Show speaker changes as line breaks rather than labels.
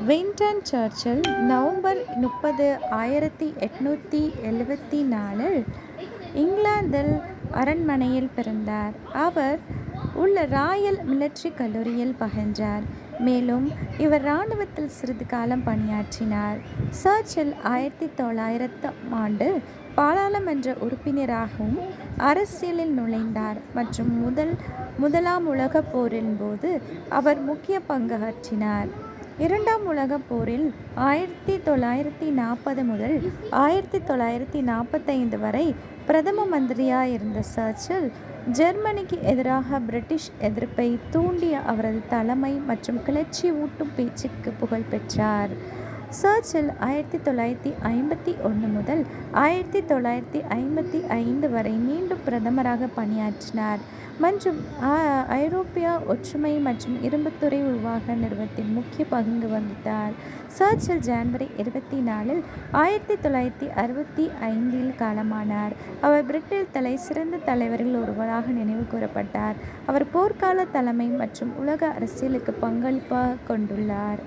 Winston Churchill November 30, 1874 இங்கிலாந்தில் அரண்மனையில் பிறந்தார். அவர் உள்ள ராயல் மிலிட்டரி கல்லூரியில் பயின்றார். மேலும் இவர் இராணுவத்தில் சிறிது காலம் பணியாற்றினார். சர்ச்சில் 1900 பாராளுமன்ற உறுப்பினராகவும் அரசியலில் நுழைந்தார் மற்றும் முதலாம் உலகப் போரின் போது அவர் முக்கிய பங்காற்றினார். இரண்டாம் உலகப் போரில் 1940 முதல் 1945 வரை பிரதம மந்திரியாயிருந்த சர்ச்சில் ஜெர்மனிக்கு எதிராக பிரிட்டிஷ் எதிர்ப்பை தூண்டிய அவரது தலைமை மற்றும் கிளர்ச்சியூட்டும் பேச்சுக்கு புகழ் பெற்றார். சர்ச்சில் 1951 முதல் 1955 வரை மீண்டும் பிரதமராக பணியாற்றினார் மற்றும் ஐரோப்பிய ஒற்றுமை மற்றும் இரும்புத்துறை உருவாக நிறுவனத்தில் முக்கிய பங்கு வகித்தார். சர்ச்சில் ஜனவரி 24, 1965 காலமானார். அவர் பிரிட்டின் சிறந்த தலைவர்களில் ஒருவராக நினைவு கூறப்பட்டார். அவர் போர்க்கால தலைமை மற்றும் உலக அரசியலுக்கு பங்களிப்பாக கொண்டுள்ளார்.